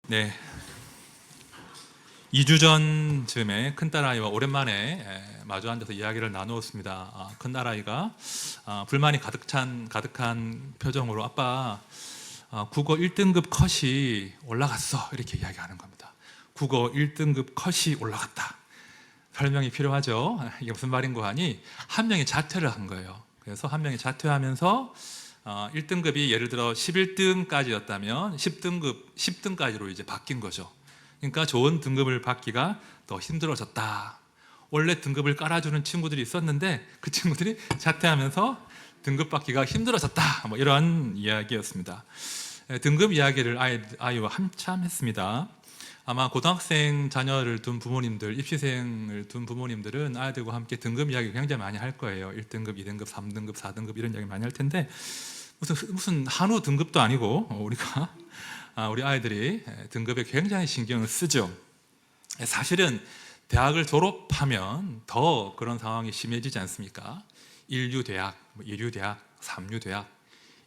네, 2주 전쯤에 큰딸아이와 오랜만에 마주 앉아서 이야기를 나누었습니다. 큰딸아이가 불만이 가득한 표정으로 아빠, 국어 1등급 컷이 올라갔어, 이렇게 이야기하는 겁니다. 국어 1등급 컷이 올라갔다. 설명이 필요하죠. 이게 무슨 말인고 하니 한 명이 자퇴를 한 거예요. 그래서 한 명이 자퇴하면서 1등급이 예를 들어 11등까지였다면 10등까지로 이제 바뀐 거죠. 그러니까 좋은 등급을 받기가 더 힘들어졌다. 원래 등급을 깔아주는 친구들이 있었는데 그 친구들이 자퇴하면서 등급 받기가 힘들어졌다. 뭐 이런 이야기였습니다. 등급 이야기를 아이와 한참 했습니다. 아마 고등학생 자녀를 둔 부모님들, 입시생을 둔 부모님들은 아이들과 함께 등급 이야기 굉장히 많이 할 거예요. 1등급, 2등급, 3등급, 4등급 이런 이야기 많이 할 텐데 무슨 한우 등급도 아니고 우리 아이들이 등급에 굉장히 신경을 쓰죠. 사실은 대학을 졸업하면 더 그런 상황이 심해지지 않습니까? 1류대학, 2류대학, 3류대학,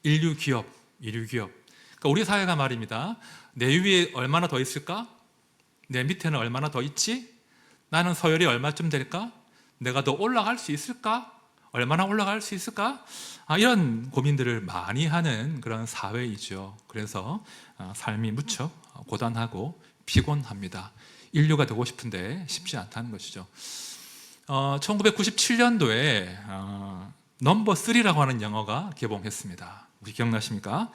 1류기업, 2류기업. 그러니까 우리 사회가 말입니다. 내 위에 얼마나 더 있을까? 내 밑에는 얼마나 더 있지? 나는 서열이 얼마쯤 될까? 내가 더 올라갈 수 있을까? 얼마나 올라갈 수 있을까? 이런 고민들을 많이 하는 그런 사회이죠. 그래서 삶이 무척 고단하고 피곤합니다. 인류가 되고 싶은데 쉽지 않다는 것이죠. 1997년도에 넘버 3라고 하는 영화가 개봉했습니다. 혹시 기억나십니까?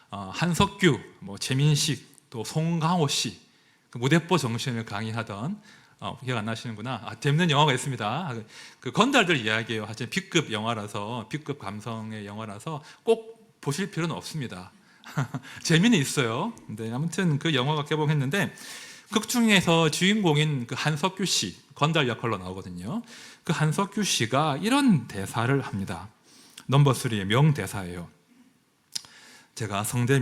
한석규, 최민식, 또 송강호 씨, 그 무대뽀 정신을 강의하던 기억 안 나시는구나. 재밌는 영화가 있습니다. 그 건달들 이야기예요. 하여튼 B급 영화라서, B급 감성의 영화라서 꼭 보실 필요는 없습니다. 재미는 있어요. 근데 아무튼 그 영화가 개봉했는데 극 중에서 주인공인 그 한석규 씨, 건달 역할로 나오거든요. 그 한석규 씨가 이런 대사를 합니다. 넘버 3의 명대사예요. 제가 성대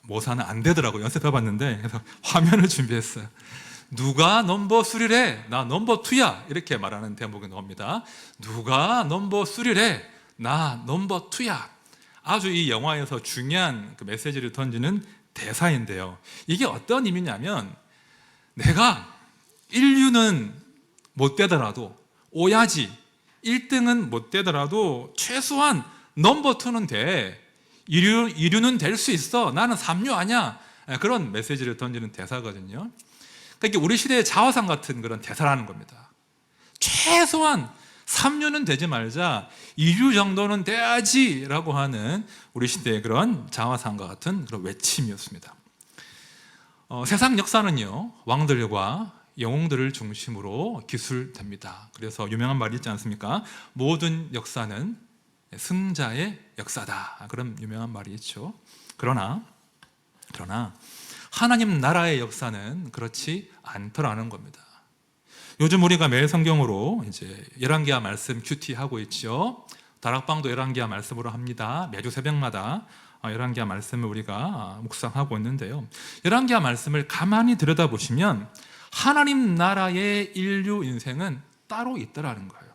모사는 안 되더라고요. 연습해봤는데 그래서 화면을 준비했어요. 누가 넘버 3래? 나 넘버 2야. 이렇게 말하는 대목이 나옵니다. 누가 넘버 3래? 나 넘버 2야. 아주 이 영화에서 중요한 그 메시지를 던지는 대사인데요. 이게 어떤 의미냐면 내가 1류는 못 되더라도 5야지 1등은 못 되더라도 최소한 넘버 2는 돼. 2류는 될 수 있어. 나는 3류 아니야. 그런 메시지를 던지는 대사거든요. 그러니까 우리 시대의 자화상 같은 그런 대사라는 겁니다. 최소한 3류는 되지 말자 2류 정도는 돼야지 라고 하는 우리 시대의 그런 자화상과 같은 그런 외침이었습니다. 세상 역사는요, 왕들과 영웅들을 중심으로 기술됩니다. 그래서 유명한 말이 있지 않습니까? 모든 역사는 승자의 역사다. 그런 유명한 말이 있죠. 그러나 하나님 나라의 역사는 그렇지 않더라는 겁니다. 요즘 우리가 매일 성경으로 이제 열왕기하 말씀 큐티하고 있죠. 다락방도 열왕기하 말씀으로 합니다. 매주 새벽마다 열왕기하 말씀을 우리가 묵상하고 있는데요. 열왕기하 말씀을 가만히 들여다보시면 하나님 나라의 인류 인생은 따로 있더라는 거예요.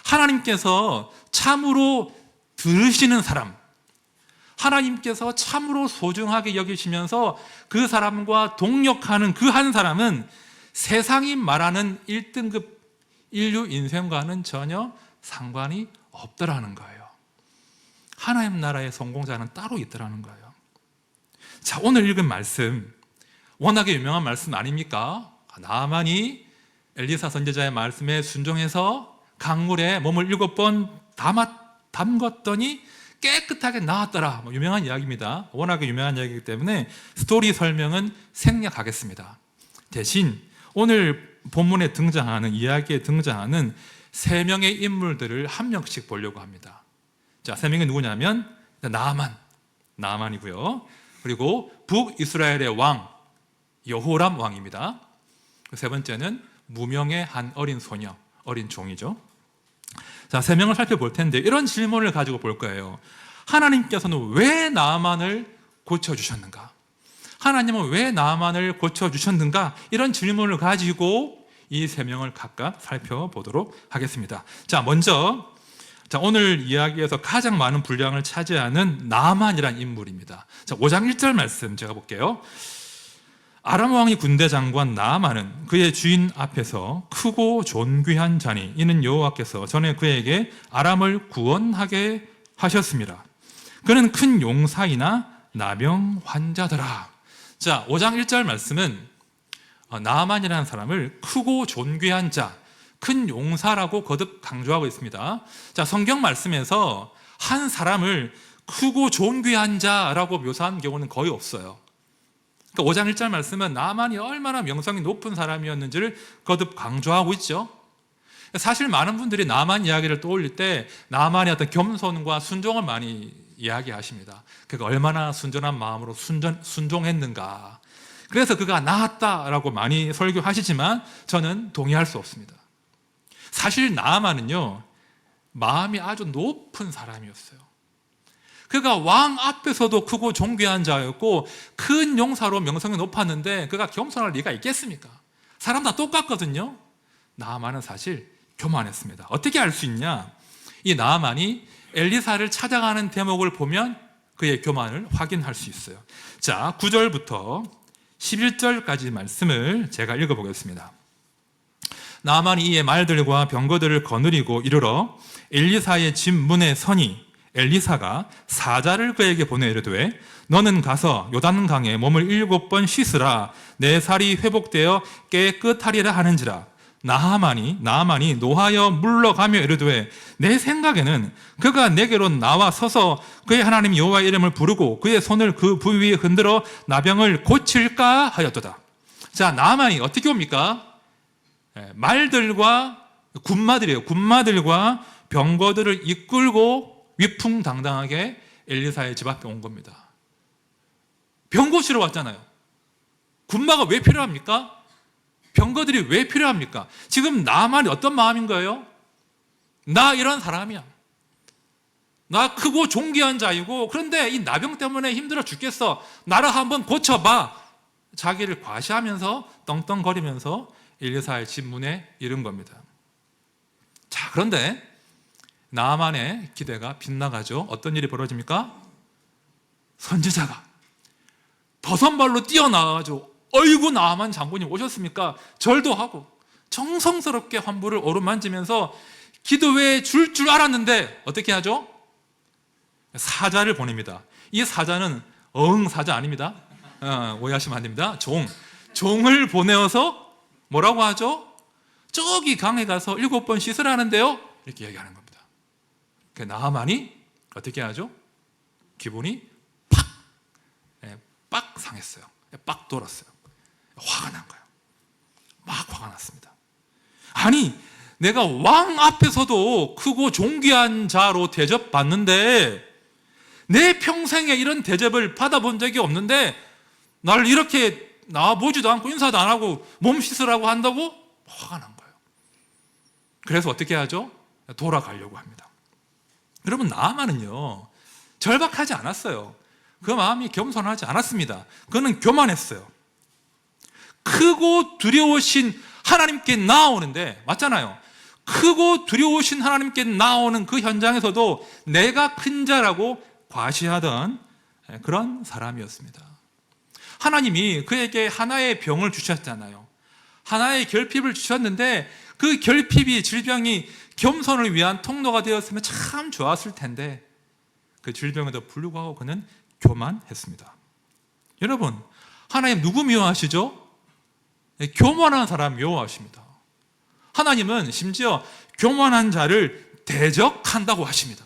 하나님께서 참으로 들으시는 사람, 하나님께서 참으로 소중하게 여기시면서 그 사람과 동역하는 그 한 사람은 세상이 말하는 1등급 인류 인생과는 전혀 상관이 없더라는 거예요. 하나님 나라의 성공자는 따로 있더라는 거예요. 자, 오늘 읽은 말씀 워낙에 유명한 말씀 아닙니까? 나아만이 엘리사 선지자의 말씀에 순종해서 강물에 몸을 7번 담궜더니 깨끗하게 나왔더라. 유명한 이야기입니다. 워낙에 유명한 이야기이기 때문에 스토리 설명은 생략하겠습니다. 대신 오늘 본문에 등장하는, 이야기에 등장하는 3명의 인물들을 한 명씩 보려고 합니다. 자, 3명이 누구냐면 나아만이고요. 그리고 북이스라엘의 왕 여호람 왕입니다. 세 번째는 무명의 한 어린 소녀, 어린 종이죠. 자, 3명을 살펴볼 텐데 이런 질문을 가지고 볼 거예요. 하나님께서는 왜 나아만을 고쳐주셨는가? 하나님은 왜 나아만을 고쳐주셨는가? 이런 질문을 가지고 이 3명을 각각 살펴보도록 하겠습니다. 자, 먼저 오늘 이야기에서 가장 많은 분량을 차지하는 나아만이라는 인물입니다. 자, 5장 1절 말씀 제가 볼게요. 아람 왕의 군대 장관 나아만은 그의 주인 앞에서 크고 존귀한 자니 이는 여호와께서 전에 그에게 아람을 구원하게 하셨습니다. 그는 큰 용사이나 나병 환자더라. 자, 5장 1절 말씀은 나아만이라는 사람을 크고 존귀한 자, 큰 용사라고 거듭 강조하고 있습니다. 자, 성경 말씀에서 한 사람을 크고 존귀한 자라고 묘사한 경우는 거의 없어요. 그러니까 5장 1절 말씀은 나아만이 얼마나 명성이 높은 사람이었는지를 거듭 강조하고 있죠. 사실 많은 분들이 나아만 이야기를 떠올릴 때 나아만의 어떤 겸손과 순종을 많이 이야기하십니다. 그가 얼마나 순전한 마음으로 순종했는가. 그래서 그가 나았다라고 많이 설교하시지만 저는 동의할 수 없습니다. 사실 나아만은요, 마음이 아주 높은 사람이었어요. 그가 왕 앞에서도 크고 존귀한 자였고 큰 용사로 명성이 높았는데 그가 겸손할 리가 있겠습니까? 사람 다 똑같거든요. 나아만은 사실 교만했습니다. 어떻게 알 수 있냐? 이 나아만이 엘리사를 찾아가는 대목을 보면 그의 교만을 확인할 수 있어요. 자, 9절부터 11절까지 말씀을 제가 읽어보겠습니다. 나아만이 이에 말들과 병거들을 거느리고 이르러 엘리사의 집 문에 서니 엘리사가 사자를 그에게 보내 이르되 너는 가서 요단강에 몸을 7번 씻으라. 내 살이 회복되어 깨끗하리라 하는지라. 나아만이 노하여 물러가며 이르되 내 생각에는 그가 내게로 나와 서서 그의 하나님 여호와의 이름을 부르고 그의 손을 그 부위 위에 흔들어 나병을 고칠까 하였도다. 자, 나아만이 어떻게 옵니까? 말들과 군마들이에요. 군마들과 병거들을 이끌고 위풍당당하게 엘리사의 집 앞에 온 겁니다. 병 고치러 왔잖아요. 군마가 왜 필요합니까? 병거들이 왜 필요합니까? 지금 나만이 어떤 마음인 거예요? 나 이런 사람이야. 나 크고 존귀한 자이고 그런데 이 나병 때문에 힘들어 죽겠어. 나를 한번 고쳐봐. 자기를 과시하면서 떵떵거리면서 엘리사의 집 문에 이른 겁니다. 자, 그런데 나아만의 기대가 빗나가죠. 어떤 일이 벌어집니까? 선지자가 버선발로 뛰어나가지고 어이구 나아만 장군님 오셨습니까? 절도 하고 정성스럽게 환부를 오르만지면서 기도회에 줄 알았는데 어떻게 하죠? 사자를 보냅니다. 이 사자는 사자 아닙니다. 오해하시면 안 됩니다. 종을 보내어서 뭐라고 하죠? 저기 강에 가서 7번 씻으라는데요. 이렇게 얘기하는 겁니다. 나아만이 어떻게 하죠? 기분이 빡 상했어요. 빡 돌았어요. 화가 난 거예요. 막 화가 났습니다. 아니, 내가 왕 앞에서도 크고 존귀한 자로 대접받는데 내 평생에 이런 대접을 받아본 적이 없는데 나를 이렇게 나와보지도 않고 인사도 안 하고 몸 씻으라고 한다고? 화가 난 거예요. 그래서 어떻게 하죠? 돌아가려고 합니다. 여러분, 나아만은요 절박하지 않았어요. 그 마음이 겸손하지 않았습니다. 그는 교만했어요. 크고 두려우신 하나님께 나아오는데, 맞잖아요. 크고 두려우신 하나님께 나아오는 그 현장에서도 내가 큰 자라고 과시하던 그런 사람이었습니다. 하나님이 그에게 하나의 병을 주셨잖아요. 하나의 결핍을 주셨는데 그 결핍이, 질병이 겸손을 위한 통로가 되었으면 참 좋았을 텐데 그 질병에도 불구하고 그는 교만했습니다. 여러분, 하나님 누구 미워하시죠? 교만한 사람 미워하십니다. 하나님은 심지어 교만한 자를 대적한다고 하십니다.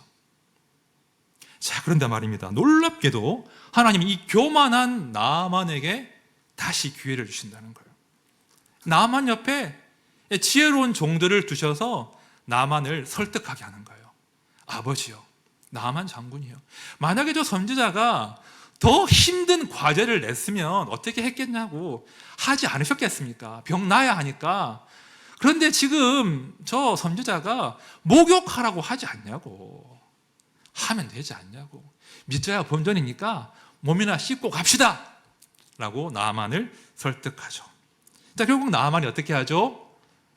자, 그런데 말입니다. 놀랍게도 하나님이 이 교만한 나아만에게 다시 기회를 주신다는 거예요. 나아만 옆에 지혜로운 종들을 두셔서 나아만을 설득하게 하는 거예요. 아버지요, 나아만 장군이요, 만약에 저 선지자가 더 힘든 과제를 냈으면 어떻게 했겠냐고 하지 않으셨겠습니까? 병 나야 하니까. 그런데 지금 저 선지자가 목욕하라고 하지 않냐고, 하면 되지 않냐고, 믿자야 본전이니까 몸이나 씻고 갑시다 라고 나아만을 설득하죠. 자, 결국 나아만이 어떻게 하죠?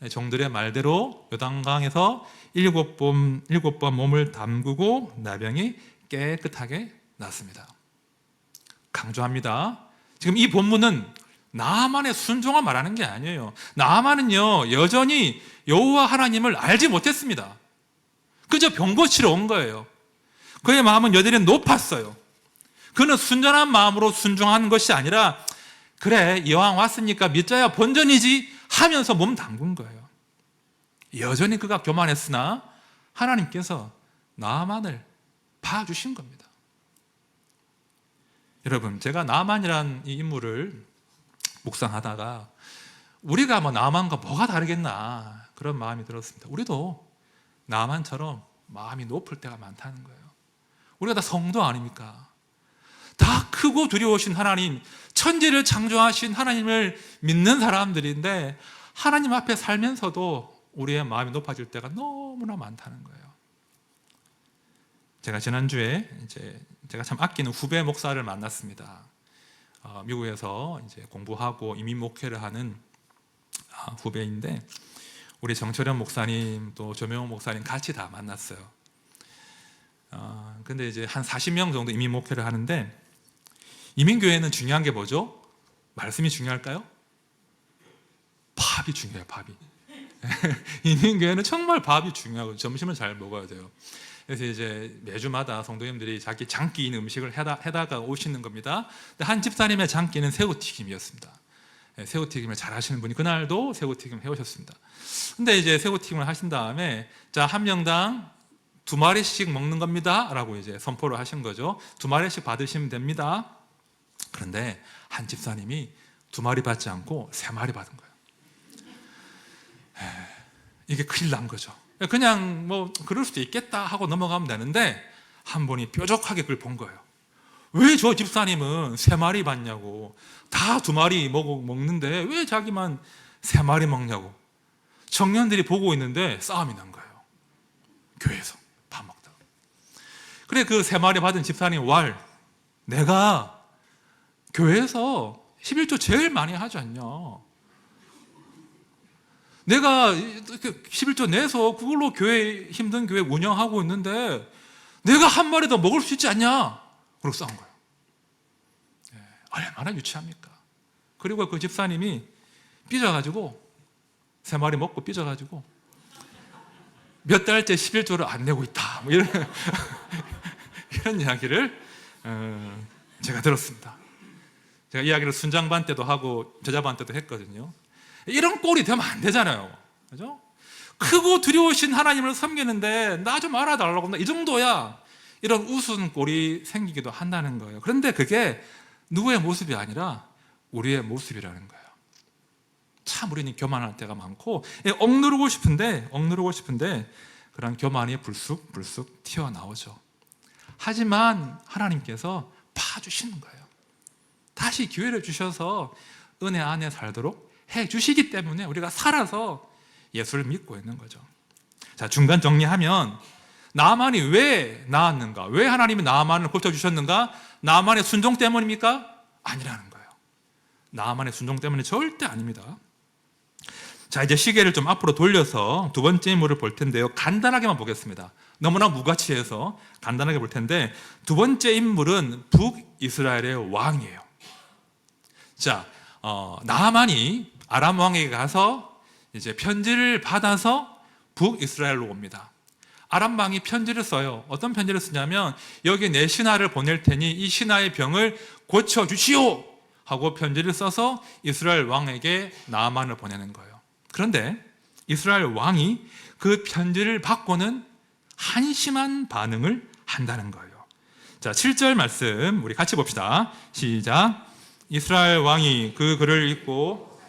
종들의 말대로 요단강에서 7번 몸을 담그고 나병이 깨끗하게 났습니다. 강조합니다. 지금 이 본문은 나만의 순종을 말하는 게 아니에요. 나만은요 여전히 여호와 하나님을 알지 못했습니다. 그저 병 고치러 온 거예요. 그의 마음은 여전히 높았어요. 그는 순전한 마음으로 순종하는 것이 아니라 그래 이왕 왔으니까 믿자야 본전이지 하면서 몸 담근 거예요. 여전히 그가 교만했으나 하나님께서 나만을 봐주신 겁니다. 여러분, 제가 나만이란 이 인물을 묵상하다가 우리가 뭐 나만과 뭐가 다르겠나 그런 마음이 들었습니다. 우리도 나만처럼 마음이 높을 때가 많다는 거예요. 우리가 다 성도 아닙니까? 다 크고 두려우신 하나님, 천지를 창조하신 하나님을 믿는 사람들인데 하나님 앞에 살면서도 우리의 마음이 높아질 때가 너무나 많다는 거예요. 제가 지난주에 제가 참 아끼는 후배 목사를 만났습니다. 미국에서 이제 공부하고 이민 목회를 하는 후배인데 우리 정철현 목사님 또 조명호 목사님 같이 다 만났어요. 근데 이제 한 40명 정도 이민 목회를 하는데 이민교회는 중요한 게 뭐죠? 말씀이 중요할까요? 밥이 중요해요. 밥이. 이민교회는 정말 밥이 중요하고 점심을 잘 먹어야 돼요. 그래서 이제 매주마다 성도님들이 자기 장기 있는 음식을 해다가 오시는 겁니다. 근데 한 집사님의 장기는 새우튀김이었습니다. 새우튀김을 잘 하시는 분이 그날도 새우튀김을 해오셨습니다. 근데 이제 새우튀김을 하신 다음에 자, 한 명당 2마리씩 먹는 겁니다 라고 이제 선포를 하신 거죠. 2마리씩 받으시면 됩니다. 그런데 한 집사님이 2마리 받지 않고 3마리 받은 거예요. 이게 큰일 난 거죠. 그냥 뭐 그럴 수도 있겠다 하고 넘어가면 되는데 한 분이 뾰족하게 그걸 본 거예요. 왜 저 집사님은 3마리 받냐고, 다 2마리 먹는데 왜 자기만 3마리 먹냐고. 청년들이 보고 있는데 싸움이 난 거예요. 교회에서 밥 먹다가. 그래 그 3마리 받은 집사님 왈, 내가 교회에서 11조 제일 많이 하지 않냐, 내가 11조 내서 그걸로 교회, 힘든 교회 운영하고 있는데 내가 한 마리 더 먹을 수 있지 않냐, 그러고 싸운 거예요. 얼마나 유치합니까? 그리고 그 집사님이 삐져가지고 3마리 먹고 삐져가지고 몇 달째 11조를 안 내고 있다, 뭐 이런 이런 이야기를 제가 들었습니다. 제가 이야기를 순장반 때도 하고 저자반 때도 했거든요. 이런 꼴이 되면 안 되잖아요. 그죠? 크고 두려우신 하나님을 섬기는데 나 좀 알아달라고, 나 이 정도야, 이런 우스운 꼴이 생기기도 한다는 거예요. 그런데 그게 누구의 모습이 아니라 우리의 모습이라는 거예요. 참 우리는 교만할 때가 많고 억누르고 싶은데 그런 교만이 불쑥 튀어나오죠. 하지만 하나님께서 봐주시는 거예요. 다시 기회를 주셔서 은혜 안에 살도록 해주시기 때문에 우리가 살아서 예수를 믿고 있는 거죠. 자, 중간 정리하면 나만이 왜 나았는가? 왜 하나님이 나만을 고쳐주셨는가? 나만의 순종 때문입니까? 아니라는 거예요. 나만의 순종 때문이 절대 아닙니다. 자, 이제 시계를 좀 앞으로 돌려서 두 번째 인물을 볼 텐데요. 간단하게만 보겠습니다. 너무나 무가치해서 간단하게 볼 텐데, 두 번째 인물은 북이스라엘의 왕이에요. 자, 나만이 아람 왕에게 가서 이제 편지를 받아서 북이스라엘로 옵니다. 아람 왕이 편지를 써요. 어떤 편지를 쓰냐면 여기 내 신하를 보낼 테니 이 신하의 병을 고쳐주시오 하고 편지를 써서 이스라엘 왕에게 나만을 보내는 거예요. 그런데 이스라엘 왕이 그 편지를 받고는 한심한 반응을 한다는 거예요. 자, 7절 말씀 우리 같이 봅시다. 시작. 이스라엘 왕이 그 글을 읽고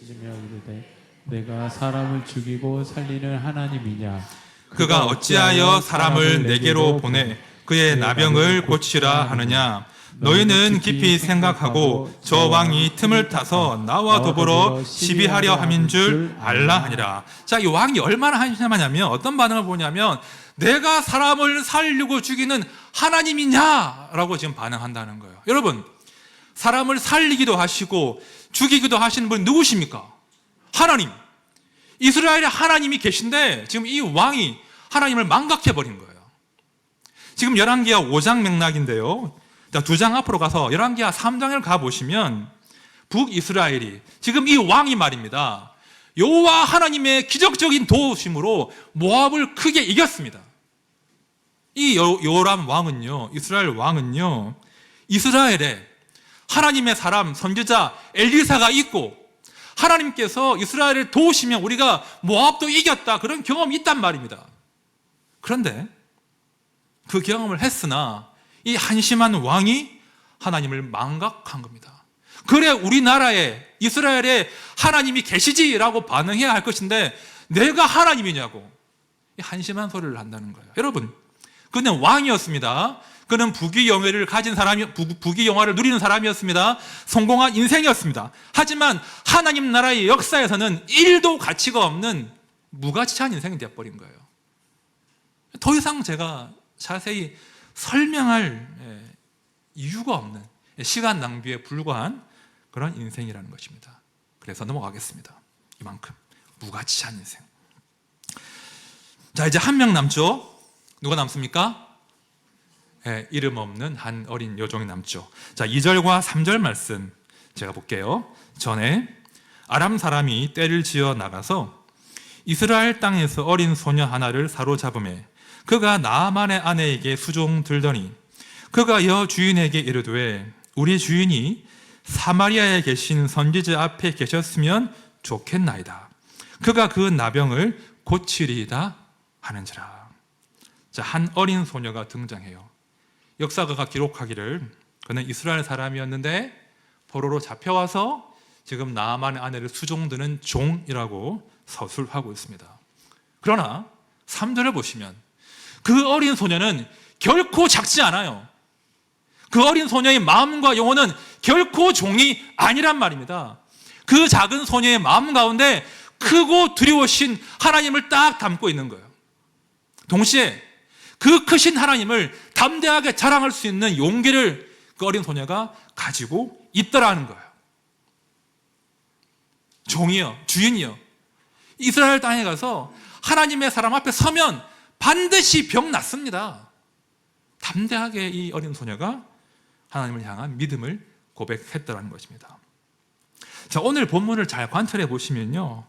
이르되 내가 사람을 죽이고 살리는 하나님이냐? 그가 어찌하여 사람을 내게로 보내 그의 나병을 고치라 하느냐? 너희는 깊이 생각하고 저 왕이 틈을 타서 나와 더불어 시비하려 함인 줄 알라 하니라. 자, 이 왕이 얼마나 한심하냐면 어떤 반응을 보냐면 내가 사람을 살리고 죽이는 하나님이냐라고 지금 반응한다는 거예요. 여러분, 사람을 살리기도 하시고 죽이기도 하시는 분이 누구십니까? 하나님. 이스라엘에 하나님이 계신데 지금 이 왕이 하나님을 망각해버린 거예요. 지금 열왕기하 5장 맥락인데요. 자, 2장 앞으로 가서 열왕기하 3장을 가보시면 북이스라엘이, 지금 이 왕이 말입니다, 여호와 하나님의 기적적인 도우심으로 모압을 크게 이겼습니다. 이 요람 왕은요, 이스라엘 왕은요, 이스라엘에 하나님의 사람 선지자 엘리사가 있고 하나님께서 이스라엘을 도우시면 우리가 모압도 이겼다, 그런 경험이 있단 말입니다. 그런데 그 경험을 했으나 이 한심한 왕이 하나님을 망각한 겁니다. 그래, 우리나라에 이스라엘에 하나님이 계시지라고 반응해야 할 것인데 내가 하나님이냐고 이 한심한 소리를 한다는 거예요. 여러분, 그는 왕이었습니다. 그는 부귀영화를 가진 사람이, 부귀영화를 누리는 사람이었습니다. 성공한 인생이었습니다. 하지만 하나님 나라의 역사에서는 1도 가치가 없는 무가치한 인생이 되어버린 거예요. 더 이상 제가 자세히 설명할 이유가 없는, 시간 낭비에 불과한 그런 인생이라는 것입니다. 그래서 넘어가겠습니다. 이만큼 무가치한 인생. 자, 이제 한 명 남죠. 누가 남습니까? 이름 없는 한 어린 여종이 남죠. 자, 2절과 3절 말씀 제가 볼게요. 전에 아람 사람이 떼를 지어 나가서 이스라엘 땅에서 어린 소녀 하나를 사로잡음에 그가 나아만의 아내에게 수종 들더니 그가 여 주인에게 이르되 우리 주인이 사마리아에 계신 선지자 앞에 계셨으면 좋겠나이다. 그가 그 나병을 고치리이다 하는지라. 자, 한 어린 소녀가 등장해요. 역사가가 기록하기를 그는 이스라엘 사람이었는데 포로로 잡혀와서 지금 나아만의 아내를 수종드는 종이라고 서술하고 있습니다. 그러나 3절을 보시면 그 어린 소녀는 결코 작지 않아요. 그 어린 소녀의 마음과 영혼은 결코 종이 아니란 말입니다. 그 작은 소녀의 마음 가운데 크고 두려우신 하나님을 딱 담고 있는 거예요. 동시에 그 크신 하나님을 담대하게 자랑할 수 있는 용기를 그 어린 소녀가 가지고 있더라는 거예요. 종이요, 주인이요, 이스라엘 땅에 가서 하나님의 사람 앞에 서면 반드시 병 낫습니다. 담대하게 이 어린 소녀가 하나님을 향한 믿음을 고백했더라는 것입니다. 자, 오늘 본문을 잘 관찰해 보시면요,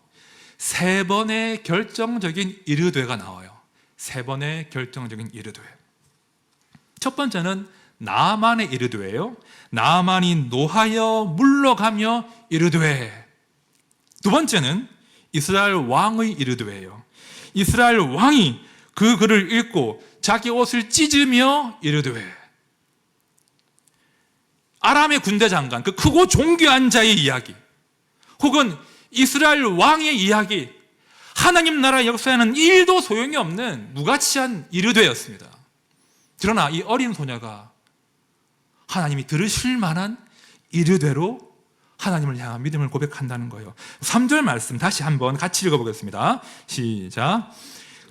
3번의 결정적인 이르되가 나와요. 3번의 결정적인 이르되. 첫 번째는 나아만의 이르되예요. 나아만이 노하여 물러가며 이르되. 두 번째는 이스라엘 왕의 이르되예요. 이스라엘 왕이 그 글을 읽고 자기 옷을 찢으며 이르되. 아람의 군대 장관, 그 크고 존귀한 자의 이야기, 혹은 이스라엘 왕의 이야기, 하나님 나라 역사에는 1도 소용이 없는 무가치한 이르되였습니다. 그러나 이 어린 소녀가 하나님이 들으실 만한 이르되로 하나님을 향한 믿음을 고백한다는 거예요. 3절 말씀 다시 한번 같이 읽어보겠습니다. 시작.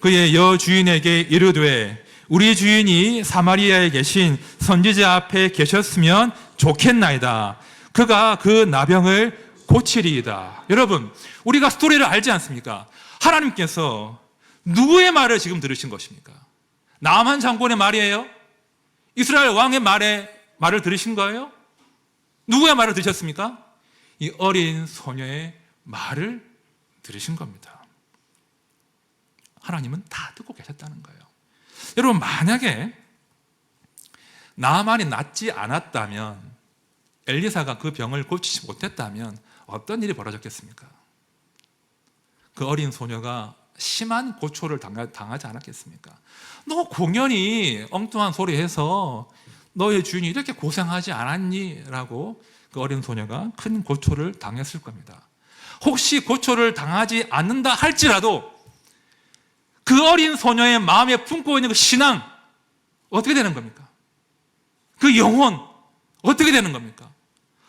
그의 여주인에게 이르되 우리 주인이 사마리아에 계신 선지자 앞에 계셨으면 좋겠나이다. 그가 그 나병을 고치리이다. 여러분, 우리가 스토리를 알지 않습니까? 하나님께서 누구의 말을 지금 들으신 것입니까? 나만 장군의 말이에요? 이스라엘 왕의 말을 들으신 거예요? 누구의 말을 들으셨습니까? 이 어린 소녀의 말을 들으신 겁니다. 하나님은 다 듣고 계셨다는 거예요. 여러분, 만약에 나만이 낫지 않았다면, 엘리사가 그 병을 고치지 못했다면 어떤 일이 벌어졌겠습니까? 그 어린 소녀가 심한 고초를 당하지 않았겠습니까? 너 공연히 엉뚱한 소리 해서 너의 주인이 이렇게 고생하지 않았니? 라고 그 어린 소녀가 큰 고초를 당했을 겁니다. 혹시 고초를 당하지 않는다 할지라도 그 어린 소녀의 마음에 품고 있는 그 신앙 어떻게 되는 겁니까? 그 영혼 어떻게 되는 겁니까?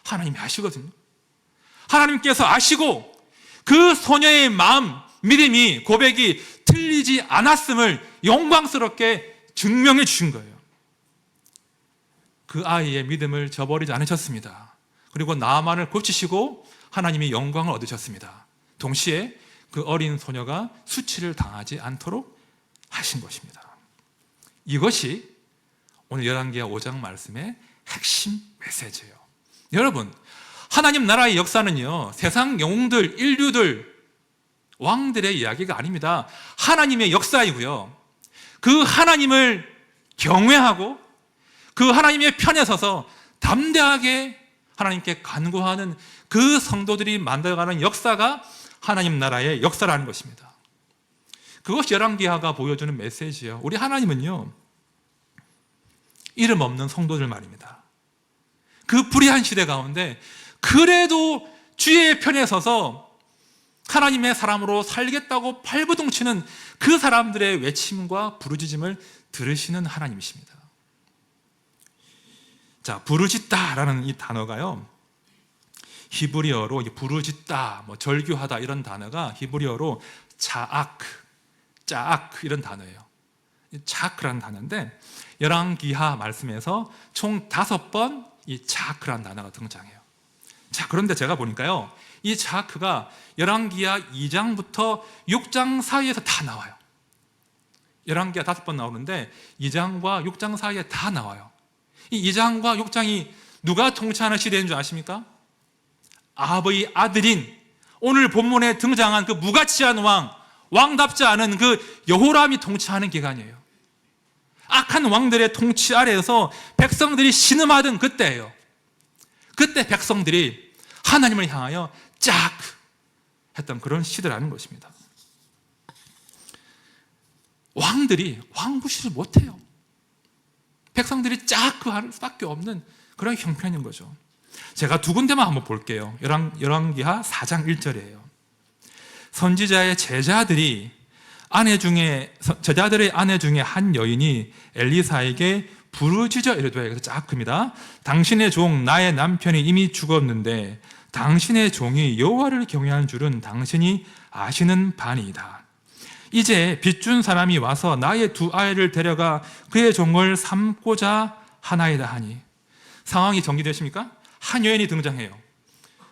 하나님이 아시거든요. 하나님께서 아시고 그 소녀의 마음, 믿음이, 고백이 틀리지 않았음을 영광스럽게 증명해 주신 거예요. 그 아이의 믿음을 저버리지 않으셨습니다. 그리고 나만을 고치시고 하나님이 영광을 얻으셨습니다. 동시에 그 어린 소녀가 수치를 당하지 않도록 하신 것입니다. 이것이 오늘 열왕기하 5장 말씀의 핵심 메시지예요. 여러분, 하나님 나라의 역사는요, 세상 영웅들, 인류들, 왕들의 이야기가 아닙니다. 하나님의 역사이고요. 그 하나님을 경외하고 그 하나님의 편에 서서 담대하게 하나님께 간구하는 그 성도들이 만들어가는 역사가 하나님 나라의 역사라는 것입니다. 그것이 열왕기하가 보여주는 메시지예요. 우리 하나님은요, 이름 없는 성도들 말입니다. 그 불의한 시대 가운데 그래도 주의 편에 서서 하나님의 사람으로 살겠다고 발버둥치는 그 사람들의 외침과 부르짖음을 들으시는 하나님이십니다. 자, 부르짖다라는 이 단어가요, 히브리어로 부르짖다, 절규하다 이런 단어가 히브리어로 짜아크 이런 단어예요. 자크라는 단어인데 열왕기하 말씀에서 총 5번 이 자크라는 단어가 등장해요. 자, 그런데 제가 보니까요, 이 자크가 열왕기하 2장부터 6장 사이에서 다 나와요. 열왕기하 5번 나오는데 2장과 6장 사이에 다 나와요. 이 2장과 6장이 누가 통치하는 시대인 줄 아십니까? 아합의 아들인 오늘 본문에 등장한 그 무가치한 왕답지 않은 그 여호람이 통치하는 기간이에요. 악한 왕들의 통치 아래에서 백성들이 신음하던 그때예요. 그때 백성들이 하나님을 향하여 짝 했던 그런 시대라는 것입니다. 왕들이 왕구실을 못해요. 백성들이 짝 할 수밖에 없는 그런 형편인 거죠. 제가 두 군데만 한번 볼게요. 열왕기하 4장 1절이에요. 선지자의 제자들의 아내 중에 한 여인이 엘리사에게 부르짖어 이르되, 그래서 짝입니다. 당신의 종 나의 남편이 이미 죽었는데 당신의 종이 여호와를 경외한 줄은 당신이 아시는 바니이다. 이제 빚준 사람이 와서 나의 2 아이를 데려가 그의 종을 삼고자 하나이다 하니. 상황이 정리되십니까? 한 여인이 등장해요.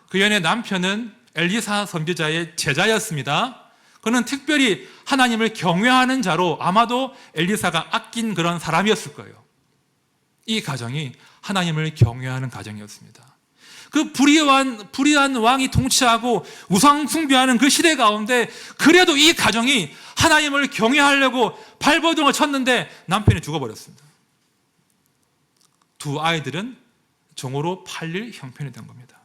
그 여인의 남편은 엘리사 선지자의 제자였습니다. 그는 특별히 하나님을 경외하는 자로 아마도 엘리사가 아낀 그런 사람이었을 거예요. 이 가정이 하나님을 경외하는 가정이었습니다. 그 불의한 왕이 통치하고 우상 숭배하는 그 시대 가운데 그래도 이 가정이 하나님을 경외하려고 발버둥을 쳤는데 남편이 죽어버렸습니다. 2 아이들은 종으로 팔릴 형편이 된 겁니다.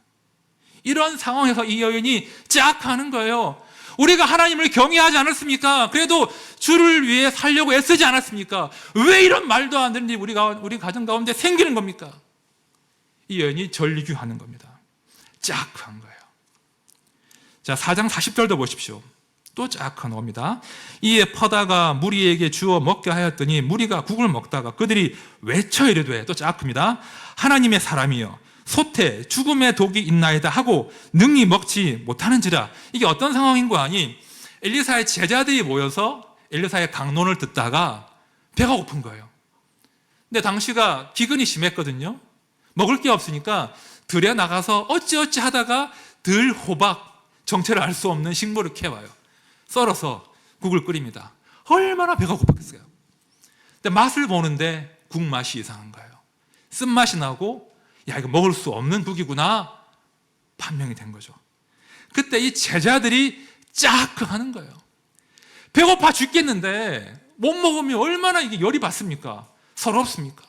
이런 상황에서 이 여인이 짝 하는 거예요. 우리가 하나님을 경외하지 않았습니까? 그래도 주를 위해 살려고 애쓰지 않았습니까? 왜 이런 말도 안 되는 일이 우리 가정 가운데 생기는 겁니까? 이 여인이 절규하는 겁니다. 짝 한 거예요. 자, 4장 40절도 보십시오. 또 짝 나옵니다. 이에 퍼다가 무리에게 주어 먹게 하였더니 무리가 국을 먹다가 그들이 외쳐 이르되, 또 짝입니다. 하나님의 사람이여 소태 죽음의 독이 있나이다 하고 능히 먹지 못하는지라. 이게 어떤 상황인 거 아니? 엘리사의 제자들이 모여서 엘리사의 강론을 듣다가 배가 고픈 거예요. 근데 당시가 기근이 심했거든요. 먹을 게 없으니까 들에 나가서 어찌어찌 하다가 들호박, 정체를 알 수 없는 식물을 캐와요. 썰어서 국을 끓입니다. 얼마나 배가 고팠겠어요. 근데 맛을 보는데 국 맛이 이상한 거예요. 쓴맛이 나고, 야, 이거 먹을 수 없는 국이구나 판명이 된 거죠. 그때 이 제자들이 짝 하는 거예요. 배고파 죽겠는데 못 먹으면 얼마나 이게 열이 받습니까? 서럽습니까?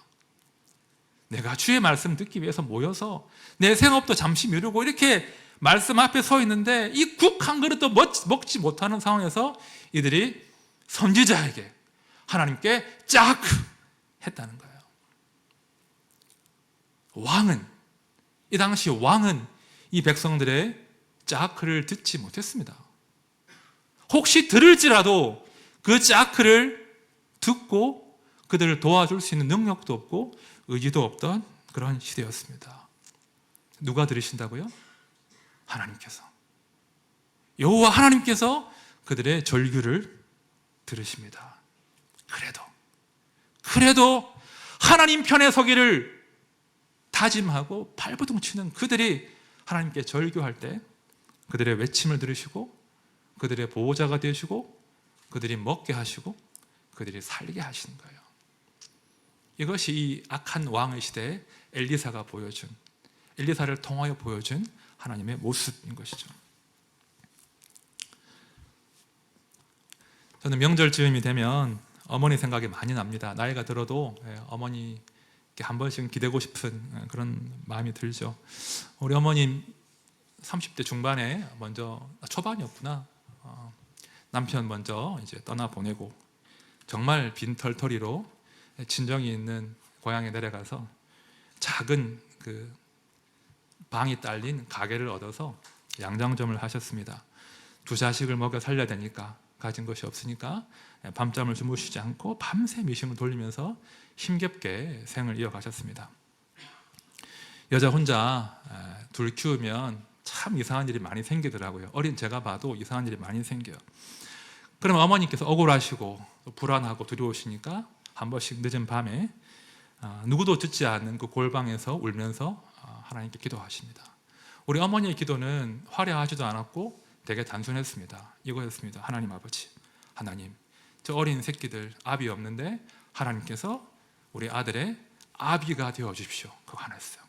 내가 주의 말씀 듣기 위해서 모여서 내 생업도 잠시 미루고 이렇게 말씀 앞에 서 있는데 이 국 한 그릇도 먹지 못하는 상황에서 이들이 선지자에게 하나님께 짝 했다는 거예요. 이 당시 왕은 이 백성들의 짝을 듣지 못했습니다. 혹시 들을지라도 그 짝을 듣고 그들을 도와줄 수 있는 능력도 없고 의지도 없던 그런 시대였습니다. 누가 들으신다고요? 하나님께서. 여호와 하나님께서 그들의 절규를 들으십니다. 그래도 하나님 편에 서기를 다짐하고 발버둥치는 그들이 하나님께 절규할 때 그들의 외침을 들으시고 그들의 보호자가 되시고 그들이 먹게 하시고 그들이 살게 하시는 거예요. 이것이 이 악한 왕의 시대에 엘리사가 보여준 엘리사를 통하여 보여준 하나님의 모습인 것이죠. 저는 명절 즈음이 되면 어머니 생각이 많이 납니다. 나이가 들어도 어머니 한 번씩 기대고 싶은 그런 마음이 들죠. 우리 어머님 30대 중반에 먼저 초반이었구나. 남편 먼저 이제 떠나 보내고 정말 빈털터리로 친정이 있는 고향에 내려가서 작은 그 방이 딸린 가게를 얻어서 양장점을 하셨습니다. 두 자식을 먹여 살려야 되니까, 가진 것이 없으니까 밤잠을 주무시지 않고 밤새 미싱을 돌리면서 힘겹게 생을 이어가셨습니다. 여자 혼자 둘 키우면 참 이상한 일이 많이 생기더라고요. 어린 제가 봐도 이상한 일이 많이 생겨요. 그러면 어머니께서 억울하시고 불안하고 두려우시니까 한 번씩 늦은 밤에 누구도 듣지 않는 그 골방에서 울면서 하나님께 기도하십니다. 우리 어머니의 기도는 화려하지도 않았고 되게 단순했습니다. 이거였습니다. 하나님 아버지, 하나님, 저 어린 새끼들 아비 없는데 하나님께서 우리 아들의 아비가 되어 주십시오. 그거 하나였어요.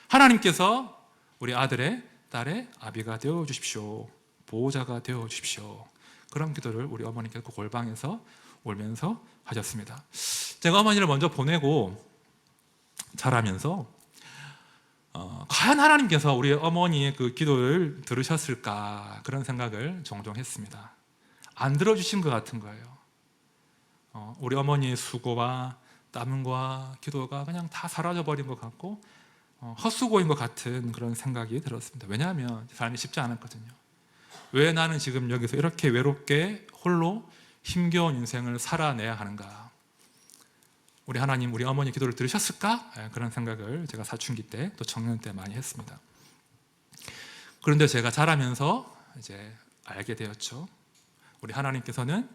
하나님께서 우리 아들의 딸의 아비가 되어 주십시오. 보호자가 되어 주십시오. 그런 기도를 우리 어머니께서 그 골방에서 울면서 하셨습니다. 제가 어머니를 먼저 보내고 자라면서 과연 하나님께서 우리 어머니의 그 기도를 들으셨을까, 그런 생각을 종종 했습니다. 안 들어주신 것 같은 거예요. 우리 어머니의 수고와 땀과 기도가 그냥 다 사라져버린 것 같고 헛수고인 것 같은 그런 생각이 들었습니다. 왜냐하면 삶이 쉽지 않았거든요. 왜 나는 지금 여기서 이렇게 외롭게 홀로 힘겨운 인생을 살아내야 하는가? 우리 하나님, 우리 어머니 기도를 들으셨을까? 그런 생각을 제가 사춘기 때 또 청년 때 많이 했습니다. 그런데 제가 자라면서 이제 알게 되었죠. 우리 하나님께서는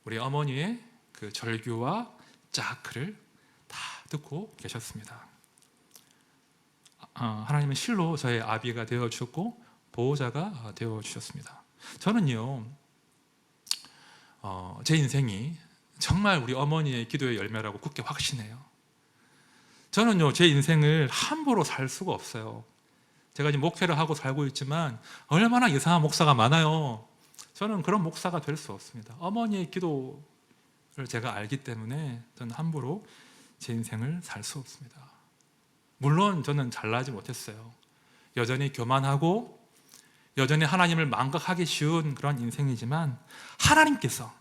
우리 어머니의 그 절규와 자크를 다 듣고 계셨습니다. 하나님은 실로 저의 아비가 되어 주셨고 보호자가 되어 주셨습니다. 저는요, 제 인생이 정말 우리 어머니의 기도의 열매라고 굳게 확신해요. 저는요, 제 인생을 함부로 살 수가 없어요. 제가 지금 목회를 하고 살고 있지만 얼마나 이상한 목사가 많아요. 저는 그런 목사가 될 수 없습니다. 어머니의 기도를 제가 알기 때문에 저는 함부로 제 인생을 살 수 없습니다. 물론 저는 잘나지 못했어요. 여전히 교만하고 여전히 하나님을 망각하기 쉬운 그런 인생이지만 하나님께서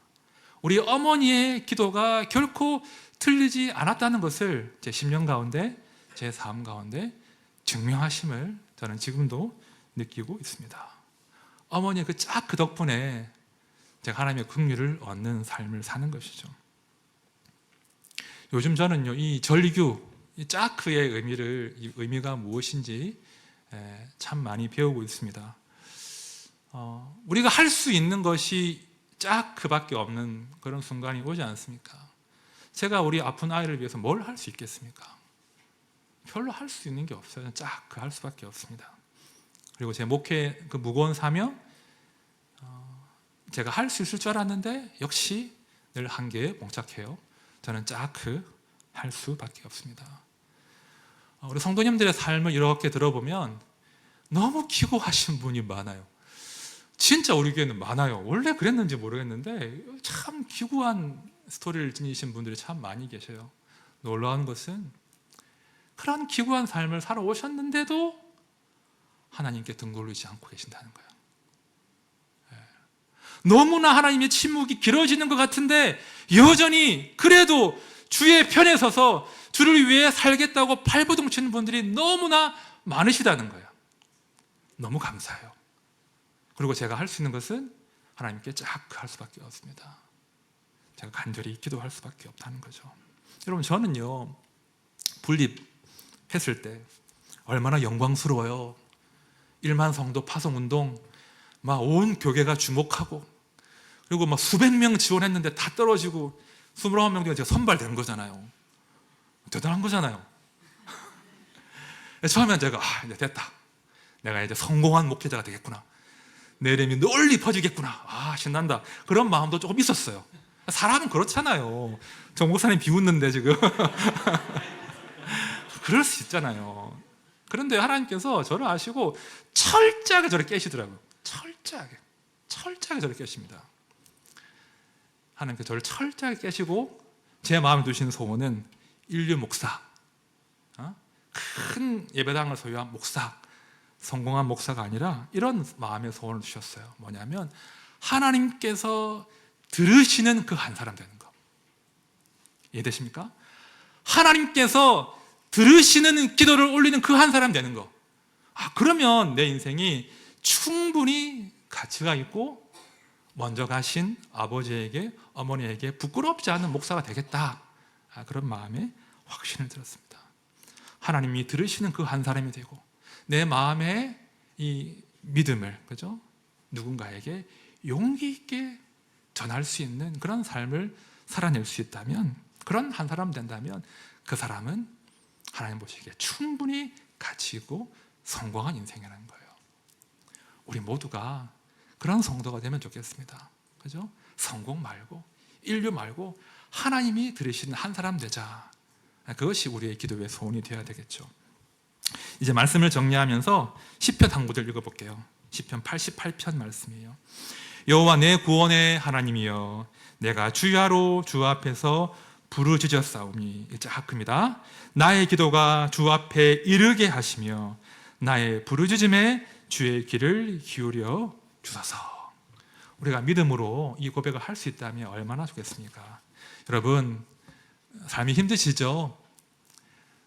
우리 어머니의 기도가 결코 틀리지 않았다는 것을 제 10년 가운데, 제 삶 가운데 증명하심을 저는 지금도 느끼고 있습니다. 어머니의 그 덕분에 제가 하나님의 긍휼을 얻는 삶을 사는 것이죠. 요즘 저는요, 이 절규, 이 짜크의 의미가 무엇인지 참 많이 배우고 있습니다. 우리가 할 수 있는 것이 짜크밖에 없는 그런 순간이 오지 않습니까? 제가 우리 아픈 아이를 위해서 뭘 할 수 있겠습니까? 별로 할 수 있는 게 없어요. 짜크 할 수밖에 없습니다. 그리고 제 목회 그 무거운 사명, 제가 할 수 있을 줄 알았는데 역시 늘 한계에 봉착해요. 저는 짜크 할 수밖에 없습니다. 우리 성도님들의 삶을 이렇게 들어보면 너무 기고하신 분이 많아요. 진짜 우리 교회는 많아요. 원래 그랬는지 모르겠는데 참 기구한 스토리를 지니신 분들이 참 많이 계셔요. 놀라운 것은 그런 기구한 삶을 살아오셨는데도 하나님께 등 돌리지 않고 계신다는 거예요. 너무나 하나님의 침묵이 길어지는 것 같은데 여전히 그래도 주의 편에 서서 주를 위해 살겠다고 발버둥 치는 분들이 너무나 많으시다는 거예요. 너무 감사해요. 그리고 제가 할 수 있는 것은 하나님께 할 수밖에 없습니다. 제가 간절히 기도할 수밖에 없다는 거죠. 여러분, 저는요, 분립했을 때 얼마나 영광스러워요. 1만 성도 파송운동 막 온 교계가 주목하고, 그리고 막 수백 명 지원했는데 다 떨어지고 29명 중에 제가 선발된 거잖아요. 대단한 거잖아요. 처음엔 제가 이제 됐다, 내가 이제 성공한 목회자가 되겠구나, 내 이름이 널리 퍼지겠구나, 신난다, 그런 마음도 조금 있었어요. 사람은 그렇잖아요. 정 목사님 비웃는데 지금 그럴 수 있잖아요. 그런데 하나님께서 저를 아시고 철저하게 저를 깨시더라고요. 철저하게 저를 깨십니다. 하나님께서 저를 철저하게 깨시고 제 마음에 두신 소원은 인류 목사, 큰 예배당을 소유한 목사, 성공한 목사가 아니라 이런 마음의 소원을 주셨어요. 뭐냐면 하나님께서 들으시는 그 한 사람 되는 거. 이해되십니까? 하나님께서 들으시는 기도를 올리는 그 한 사람 되는 거. 그러면 내 인생이 충분히 가치가 있고 먼저 가신 아버지에게, 어머니에게 부끄럽지 않은 목사가 되겠다. 그런 마음에 확신을 들었습니다. 하나님이 들으시는 그 한 사람이 되고 내 마음의 이 믿음을, 그죠? 누군가에게 용기 있게 전할 수 있는 그런 삶을 살아낼 수 있다면, 그런 한 사람 된다면 그 사람은 하나님 보시기에 충분히 가치 있고 성공한 인생이라는 거예요. 우리 모두가 그런 성도가 되면 좋겠습니다. 그죠? 성공 말고, 인류 말고 하나님이 들으시는 한 사람 되자. 그것이 우리의 기도의 소원이 되어야 되겠죠. 이제 말씀을 정리하면서 시편 한 구절 읽어볼게요. 시편 88편 말씀이에요. 여호와 내 구원의 하나님이여, 내가 주야로 주 앞에서 부르짖었사오니. 큽니다. 나의 기도가 주 앞에 이르게 하시며 나의 부르짖음에 주의 귀를 기울여 주소서. 우리가 믿음으로 이 고백을 할 수 있다면 얼마나 좋겠습니까? 여러분, 삶이 힘드시죠?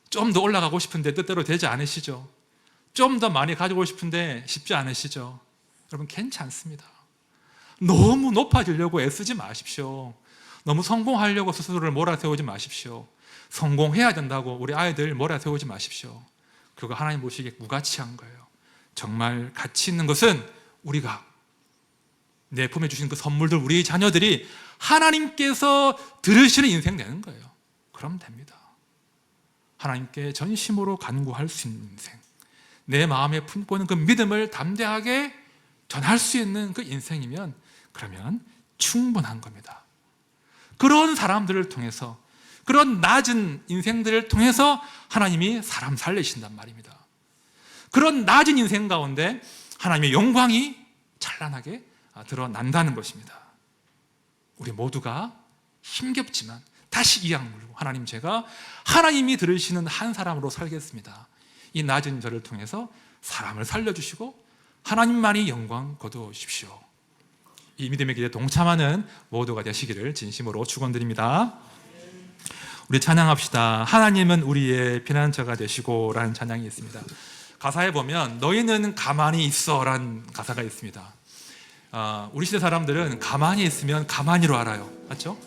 좀 더 올라가고 싶은데 뜻대로 되지 않으시죠? 좀 더 많이 가지고 싶은데 쉽지 않으시죠? 여러분, 괜찮습니다. 너무 높아지려고 애쓰지 마십시오. 너무 성공하려고 스스로를 몰아세우지 마십시오. 성공해야 된다고 우리 아이들 몰아세우지 마십시오. 그거 하나님 보시기에 무가치한 거예요. 정말 가치 있는 것은 우리가 내 품에 주신 그 선물들, 우리 자녀들이 하나님께서 들으시는 인생 되는 거예요. 그럼 됩니다. 하나님께 전심으로 간구할 수 있는 인생, 내 마음에 품고 있는 그 믿음을 담대하게 전할 수 있는 그 인생이면 그러면 충분한 겁니다. 그런 사람들을 통해서, 그런 낮은 인생들을 통해서 하나님이 사람 살리신단 말입니다. 그런 낮은 인생 가운데 하나님의 영광이 찬란하게 드러난다는 것입니다. 우리 모두가 힘겹지만 다시 이 악물고, 하나님, 제가 하나님이 들으시는 한 사람으로 살겠습니다. 이 낮은 저를 통해서 사람을 살려주시고 하나님만이 영광 거두십시오. 이 믿음의 길에 동참하는 모두가 되시기를 진심으로 축원드립니다. 우리 찬양합시다. 하나님은 우리의 피난처가 되시고 라는 찬양이 있습니다. 가사에 보면 너희는 가만히 있어 라는 가사가 있습니다. 우리 시대 사람들은 가만히 있으면 가만히로 알아요. 맞죠?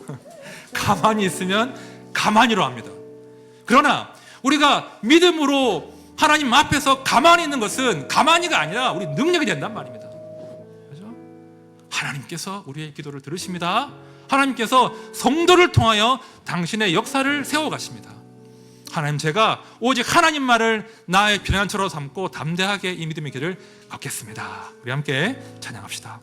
가만히 있으면 가만히로 합니다. 그러나 우리가 믿음으로 하나님 앞에서 가만히 있는 것은 가만히가 아니라 우리 능력이 된단 말입니다. 그렇죠? 하나님께서 우리의 기도를 들으십니다. 하나님께서 성도를 통하여 당신의 역사를 세워가십니다. 하나님, 제가 오직 하나님 말을 나의 피난처로 삼고 담대하게 이 믿음의 길을 걷겠습니다. 우리 함께 찬양합시다.